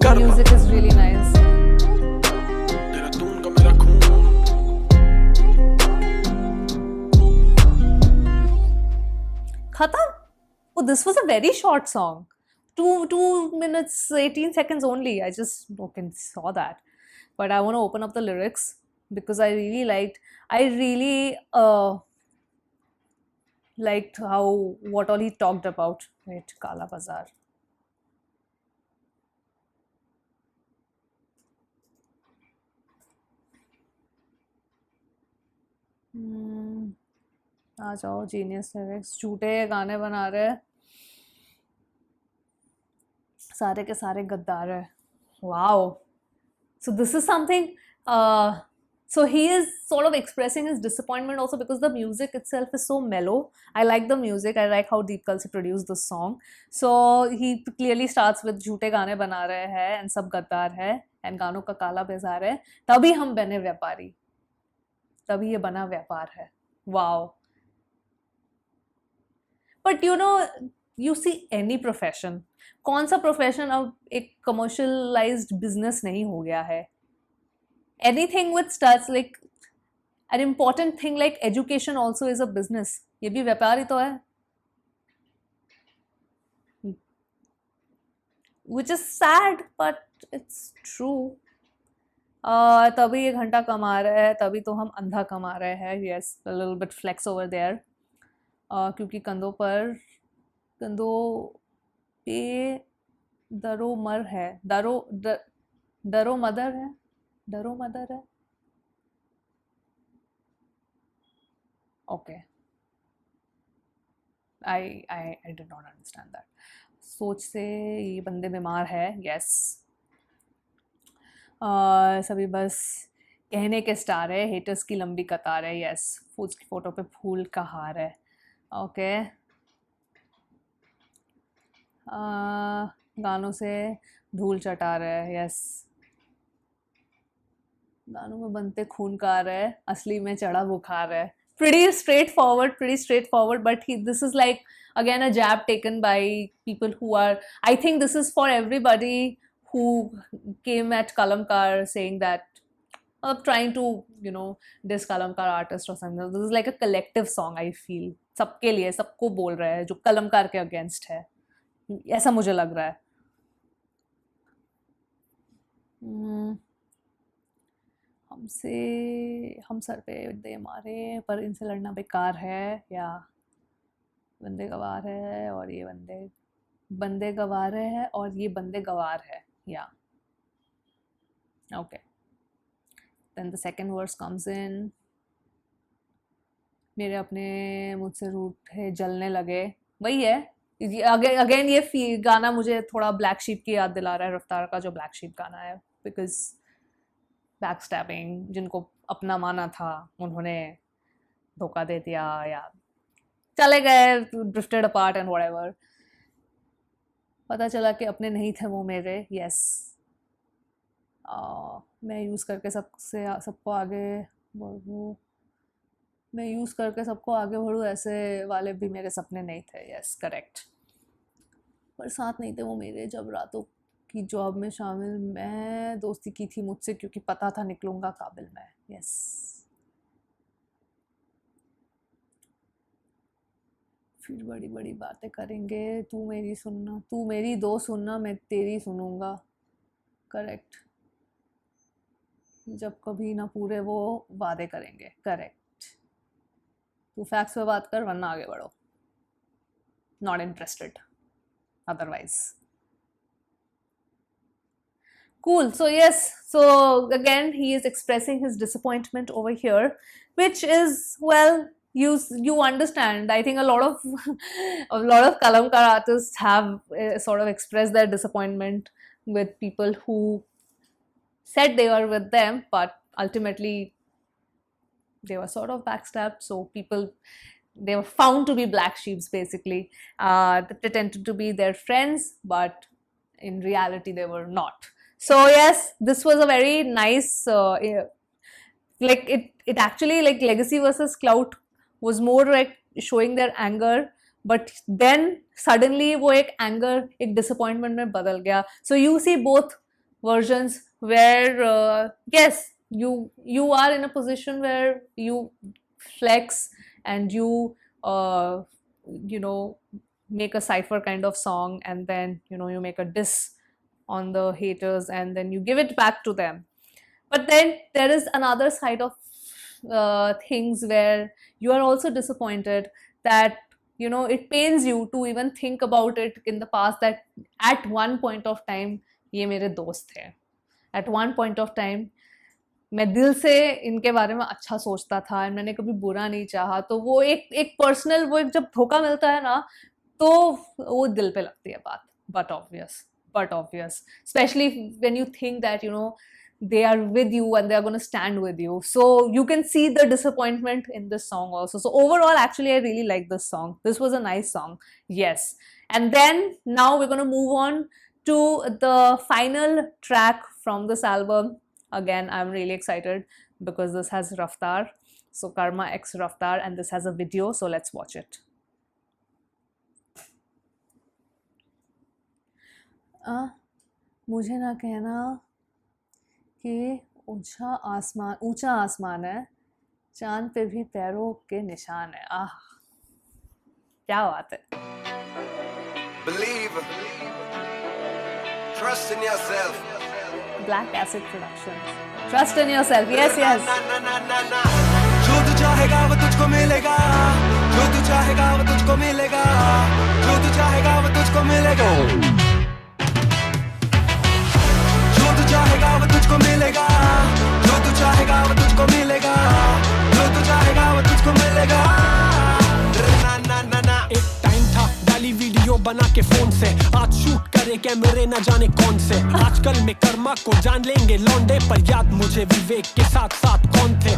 म्यूजिक इज रियली नाइस। तेरा तून का मेरा खून। खत्म? Oh, this was a very short song. 2 minutes 18 seconds only. I just saw that. But I want to open up the lyrics because I really liked how what all he talked about. Right, Kala Bazaar. आ जाओ, genius lyrics. झूठे गाने बना रहे, सारे के सारे गद्दार है। Wow, so this is something, so he is sort of expressing his disappointment also because the music itself is so mellow. I like the music, I like how Deep Kalsi produced the song. So he clearly starts with झूठे गाने बना रहे हैं and सब गद्दार है and गानों का काला बाजार है, तभी हम बने व्यापारी, तभी ये बना व्यापार है। Wow. But you see any profession, कौन सा प्रोफेशन अब एक कमर्शियलाइज्ड बिजनेस नहीं हो गया है? Anything which starts like an important thing like education also is a business. ये भी व्यापार ही तो है। which is sad but it's true. तभी ये घंटा कमा रहे हैं, तभी तो हम अंधा कमा रहे हैं. Yes, a little bit flex over there. क्योंकि कंधों पे दरो मर है, डरो मदर है. Okay. I did not understand that. सोच से ये बंदे बीमार है. Yes. सभी बस कहने के स्टार है, हेटर्स की लंबी कतार है. Yes. फूज की फोटो पे फूल का हार है. Okay. गानों से धूल चटा रहे हैं. Yes. गानों में बनते खून कार है, असली में चढ़ा बुखार है. Pretty straightforward, but this is like again a jab taken by people who are, I think this is for everybody who came at Kalamkar saying that, trying to, diss Kalamkar artist or something. This is like a collective song, I feel. सबके लिए, सबको बोल रहा है जो कलमकार के against है, ऐसा मुझे लग रहा है. हम सर पे दे मारे पर इनसे लड़ना बेकार है, या बंदे गवार है और ये बंदे गवार है और ये बंदे गवार है. या okay, then the second verse comes in. मेरे अपने मुझसे रूठे जलने लगे. वही है अगेन. ये गाना मुझे थोड़ा ब्लैक शीप की याद दिला रहा है, रफ्तार का जो ब्लैक शीप गाना है. बिकॉज बैकस्टैबिंग, जिनको अपना माना था उन्होंने धोखा दे दिया या चले गए, ड्रिफ्टेड अपार्ट एंड व्हाटएवर. पता चला कि अपने नहीं थे वो मेरे. यस. मैं यूज़ करके सबको आगे बढ़ूँ, मैं यूज़ करके सबको आगे बढ़ूँ, ऐसे वाले भी मेरे सपने नहीं थे. Yes, correct. पर साथ नहीं थे वो मेरे जब रातों की जॉब में शामिल. मैं दोस्ती की थी मुझसे क्योंकि पता था निकलूंगा काबिल मैं. यस. फिर बड़ी बड़ी बातें करेंगे, तू मेरी दो सुनना, मैं तेरी सुनूंगा. करेक्ट. जब कभी ना पूरे वो वादे करेंगे. करेक्ट. तू फैक्ट्स पे बात कर वरना आगे बढ़ो. Not interested otherwise. Cool. So yes, so again he is expressing his disappointment over here, which is, well, you understand. I think a lot of Kalamkar artists have sort of expressed their disappointment with people who said they were with them, but ultimately they were sort of backstabbed. So they were found to be black sheeps basically. They pretended to be their friends, but in reality they were not. So yes, this was a very nice, like it actually, like Legacy versus Clout was more like showing their anger, but then suddenly वो एक anger, एक disappointment में बदल गया. So you see both versions where yes, you are in a position where you flex and you make a cypher kind of song, and then you make a diss on the haters and then you give it back to them. But then there is another side of things where you are also disappointed that it pains you to even think about it in the past, that at one point of time ये मेरे दोस्त थे. At one point of time मैं दिल से इनके बारे में अच्छा सोचता था, मैंने कभी बुरा नहीं चाहा. तो वो एक पर्सनल, वो एक जब धोखा मिलता है ना, तो वो दिल पे लगती है बात. But obvious, especially when you think that they are with you and they are going to stand with you. So you can see the disappointment in this song also. So overall, actually, I really like this song. This was a nice song. Yes. And then now we're going to move on to the final track from this album. Again, I'm really excited because this has Raftaar. So Karma X Raftaar, and this has a video. So let's watch it. मुझे ना कहना कि ऊंचा आसमान है, चांद पे भी पैरों के निशान है. आह, क्या बात है. Believe Trust in yourself. Black Acid Productions. Trust in yourself. Yes, yes. ना ना ना ना ना जो तू चाहेगा वो तुझको मिलेगा जो तू चाहेगा वो तुझको मिलेगा जो तू चाहेगा वो तुझको मिलेगा जो तू चाहेगा वो तुझको मिलेगा जो तू चाहेगा वो तुझको मिलेगा जो तू चाहेगा वो तुझको मिलेगा ना ना ना ना एक टाइम था डाली वीडियो बना के फोन से आज शूट करे कैमरे न जाने कौन से आजकल में कर्मा को जान लेंगे लौंडे पर याद मुझे विवेक के साथ साथ कौन थे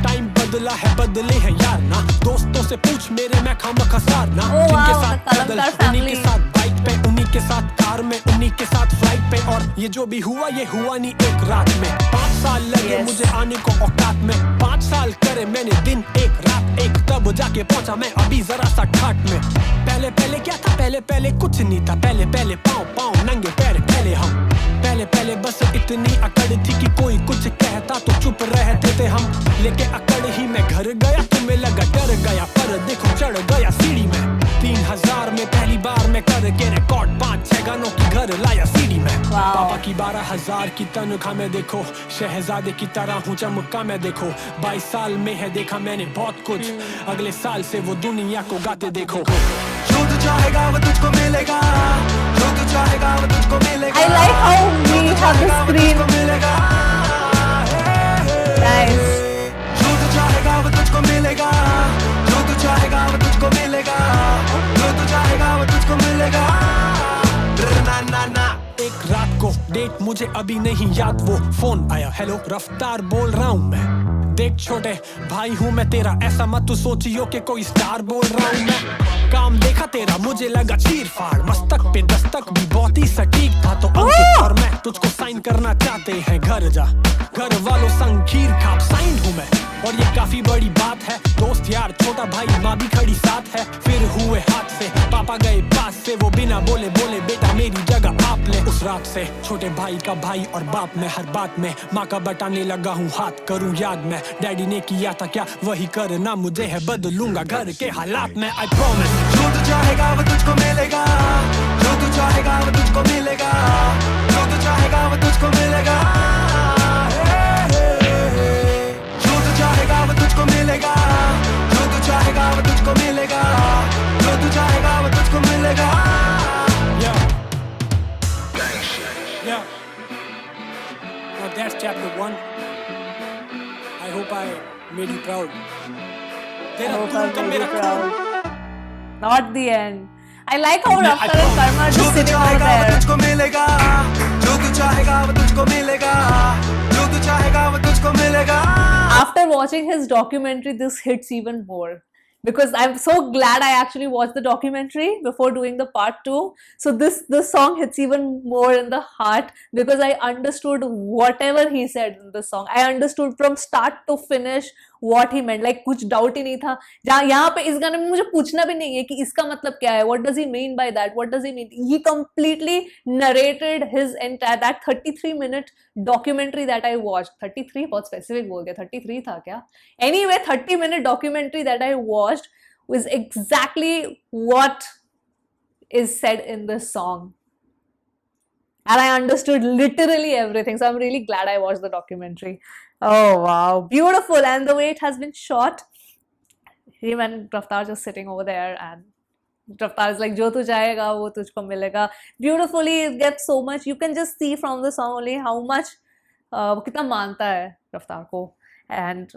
टाइम बदला है बदले हैं यार ना दोस्तों से पूछ मेरे मैं खामखा सार ना Oh, जिनके wow, साथ the पैदल Kalamkar उन्हीं के family. साथ बाइक पे उन्हीं के साथ कार में उन्हीं के साथ फ्लाइट पे और ये जो भी हुआ ये हुआ नहीं एक रात में 5 साल लगे Yes. मुझे आने को औकात में 5 साल करे मैंने दिन एक रात एक तब जाके पहुंचा मैं अभी जरा सा ठाट में पहले पहले क्या था पहले पहले कुछ नहीं था पहले पहले पाँव पाँव नंगे पैर पहले हम पहले पहले बस इतनी अकड़ थी कि कोई कुछ कहता तो चुप रहते थे हम लेके अकड़ ही मैं घर गया तुम्हें लगा डर गया पर देखो चढ़ गया सीढ़ी में 3000 में पहली बार मैं करके रिकॉर्ड 5-6 गानों की घर लाया सीढ़ी में पापा की 12,000 की तनख्वाह में देखो शहजादे की तरह हूँ चमका मैं देखो 22 साल में है देखा मैंने बहुत कुछ अगले साल से वो दुनिया को गाते देखो जो तू चाहेगा वो तुझको मिलेगा जो तू चाहेगा वो तुझको मिलेगा I like how we have the screen. मिलेगा Nice. जो तू चाहेगा वो तुझको मिलेगा जो तू चाहेगा वो तुझको मिलेगा जो तू चाहेगा वो तुझको मिलेगा ना ना ना एक रात को डेट मुझे अभी नहीं याद वो फोन आया हेलो रफ्तार बोल रहा हूँ मैं देख छोटे भाई हूँ मैं तेरा ऐसा मत तू सोचियो कि कोई स्टार बोल रहा हूँ मैं काम देखा तेरा मुझे लगा चीर फाड़ मस्तक पे दस्तक भी बहुत ही सटीक था तो अंकित और मैं तुझको साइन करना चाहते हैं घर जा घर वालों संग खीर खाप साइन हूँ मैं और ये काफी बड़ी बात है दोस्त यार छोटा भाई माँ भी खड़ी साथ है फिर हुए हाथ से पापा गए पास से वो बिना बोले बोले बेटा मेरी जगह आप ले उस रात से छोटे भाई का भाई और बाप में हर बात में माँ का बटाने लगा हूँ हाथ करूँ याद में डैडी ने किया था क्या वही करना मुझे है बदलूंगा घर के हालात में आई प्रॉमिस जो तू चाहेगा वो तुझको मिलेगा जो तू चाहेगा वो तुझको मिलेगा जो तू चाहेगा वो तुझको मिलेगा जो तू चाहेगा वो तुझको मिलेगा जो तू चाहेगा वो तुझको मिलेगा जो तू चाहेगा वो तुझको मिलेगा Yeah. Now that's chapter 1. I hope I made you proud. I hope I've made you proud. Not the end. I like how Raftar and Karma are just sitting over there. तुझको मिलेगा जो तू चाहेगा वो तुझको मिलेगा जो तू चाहेगा वो तुझको मिलेगा After watching his documentary, this hits even more. Because I'm so glad I actually watched the documentary before doing the part 2. So this song hits even more in the heart because I understood whatever he said in the song. I understood from start to finish what he meant. Like कुछ doubt ही नहीं था. जहाँ यहाँ पे इस गाने में मुझे पूछना भी नहीं है कि इसका मतलब क्या है. What does he mean by that? What does he mean? He completely narrated his entire that 33-minute documentary that I watched. 33 बहुत specific बोल गया. 33 था क्या? Anyway, 30-minute documentary that I watched was exactly what is said in this song. And I understood literally everything. So I'm really glad I watched the documentary. Oh wow, beautiful. And the way it has been shot, him and Raftar just sitting over there and Raftar is like, jo tu chahega, wo tujhko milega. Beautifully, it gets so much. You can just see from the song only how much kitna manta hai Raftar ko. And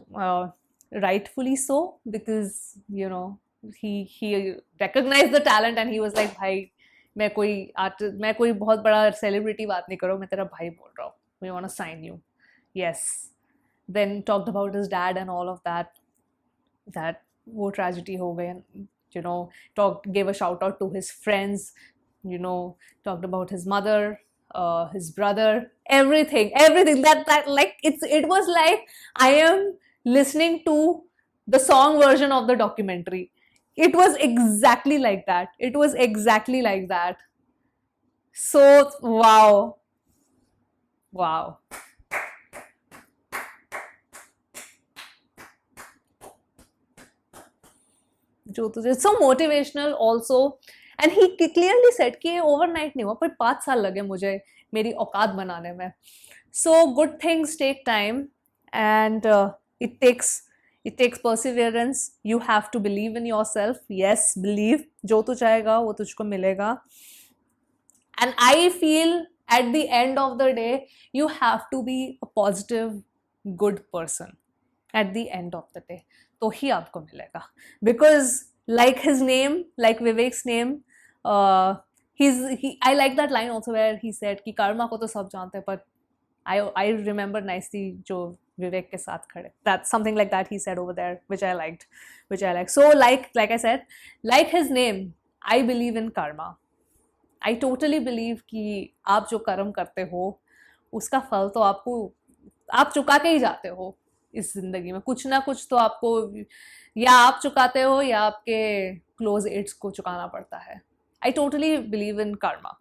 rightfully so, because, you know, he recognized the talent and he was like, bhai, मैं कोई बहुत बड़ा celebrity बात नहीं करो, मैं तेरा भाई बोल रहा हूँ. We want to sign you. Yes. Then talked about his dad and all of that वो tragedy हो गई, and you know, gave a shout out to his friends, you know, talked about his mother, his brother, everything that like it was like I am listening to the song version of the documentary. It was exactly like that. So wow. जो तुझे so motivational also, and he clearly said कि ये overnight नहीं हुआ, पर 5 साल लगे मुझे मेरी औकात बनाने में. So good things take time, and it takes perseverance. You have to believe in yourself. Yes, believe. जो तू चाहेगा वो तुझको मिलेगा. And I feel at the end of the day, you have to be a positive, good person. At the end of the day, तो ही आपको मिलेगा. Because like his name, like Vivek's name, I like that line also where he said कि कर्मा को तो सब जानते हैं, but I remember nicely जो विवेक के साथ खड़े. That's something like that he said over there, which I liked. So like I said, like his name, I believe in karma. I totally believe कि आप जो कर्म करते हो उसका फल तो आप चुका के ही जाते हो इस जिंदगी में. कुछ ना कुछ तो आपको या आप चुकाते हो या आपके क्लोज एड्स को चुकाना पड़ता है. I totally believe in karma.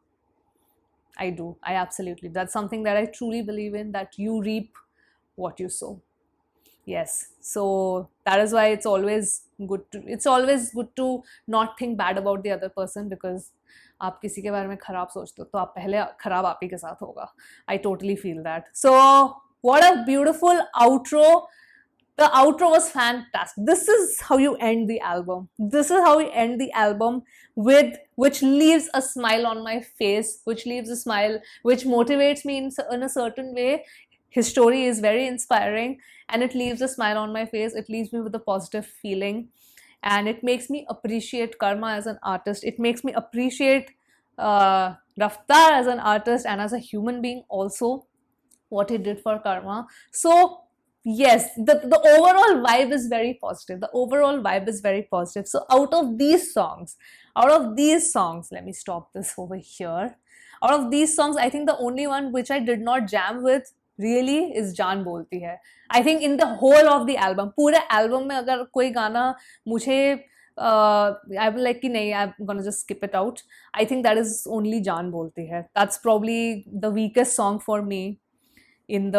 I do. I absolutely. That's something that I truly believe in, that you reap what you sow. Yes. So that is why it's always good to not think bad about the other person, because आप किसी के बारे में खराब सोचते हो तो आप पहले खराब आप ही के साथ होगा. I totally feel that. So what a beautiful outro. The outro was fantastic. This is how you end the album. This is how you end the album, which leaves a smile on my face, which leaves a smile, which motivates me in a certain way. His story is very inspiring, and it leaves a smile on my face. It leaves me with a positive feeling, and it makes me appreciate Karma as an artist. It makes me appreciate Raftaar as an artist and as a human being also, what he did for Karma. So yes, the overall vibe is very positive. The overall vibe is very positive. So out of these songs, let me stop this over here. Out of these songs, I think the only one which I did not jam with really is Jaan Bolti Hai. I think in the whole of the album, पूरे album में अगर कोई गाना मुझे I will like कि नहीं, I'm gonna just skip it out. I think that is only Jaan Bolti Hai. That's probably the weakest song for me in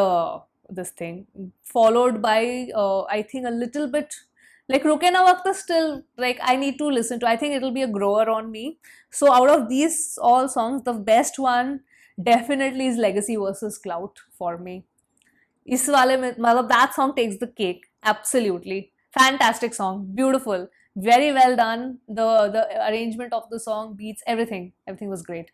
this thing, followed by I think a little bit like Ruke Na Waqt is still like I need to listen to. I think it'll be a grower on me. So out of these all songs, the best one definitely is Legacy versus Clout for me. इस वाले में मतलब that song takes the cake. Absolutely fantastic song, beautiful, very well done. The arrangement of the song, beats, everything was great.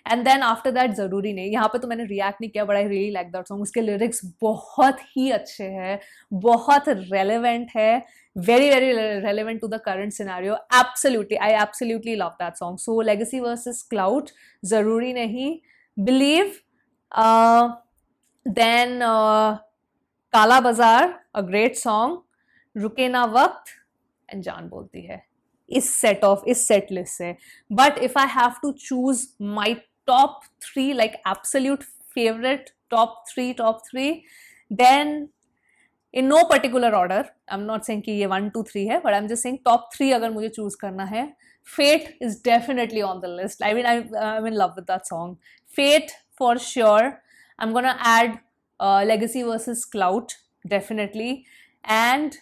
And then after that ज़रूरी नहीं, यहाँ पे तो मैंने react नहीं किया, but I really like that song. उसके lyrics बहुत ही अच्छे हैं, बहुत relevant है, very relevant to the current scenario. Absolutely, I absolutely love that song. So Legacy versus Clout, ज़रूरी नहीं, Believe, then Kala Bazaar, a great song, Ruke Na Waqt, and Jaan Bolti Hai. इस set list से. But if I have to choose my top 3, like absolute favorite top 3, then in no particular order, I'm not saying कि ये 1, 2, 3 है, but I'm just saying top 3 अगर मुझे choose करना है, Fate is definitely on the list. I mean, I'm in love with that song. Fate for sure. I'm gonna add Legacy versus Clout, definitely, and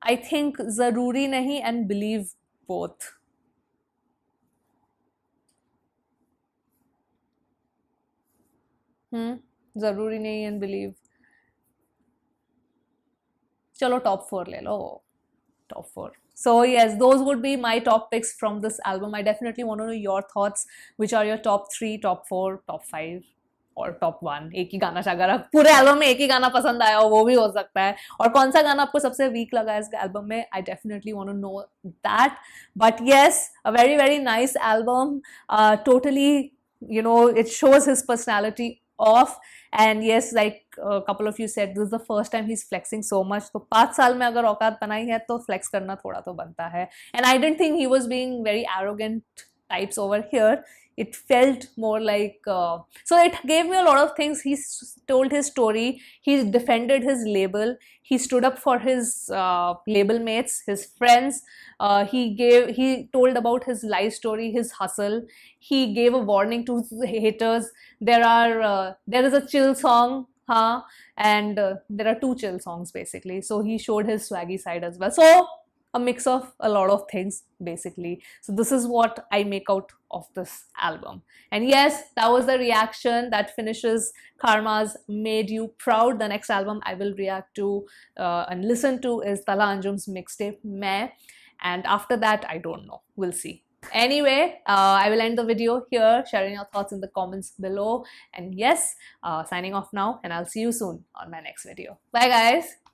I think Zaruri Nahi and Believe both. Zaruri Nahi and Believe. Chalo top 4 le lo. Top 4. So yes, those would be my top picks from this album. I definitely want to know your thoughts. Which are your top 3, top 4, top 5? और top 1 एक ही गाना, अगर पूरे album में एक ही गाना पसंद आया हो वो भी हो सकता है, और कौन सा गाना आपको सबसे वीक लगा है इस एल्बम में, I definitely want to know that. But yes, a very nice album, totally you know, it shows his personality off. And yes, like a couple of you said, this is the first time he's flexing so much. तो 5 साल में अगर औकात बनाई है तो flex करना थोड़ा तो बनता है. And I didn't think he was being very arrogant types over here. It felt more like so it gave me a lot of things. He told his story, he defended his label, he stood up for his label mates, his friends, he told about his life story, his hustle, he gave a warning to haters. There is a chill song, and there are 2 chill songs basically, so he showed his swaggy side as well. So a mix of a lot of things basically. So this is what I make out of this album. And yes, that was the reaction. That finishes Karma's Made You Proud. The next album I will react to and listen to is Tala Anjum's mixtape Main, and after that I don't know, we'll see. Anyway, I will end the video here, sharing your thoughts in the comments below. And yes, signing off now, and I'll see you soon on my next video. Bye guys.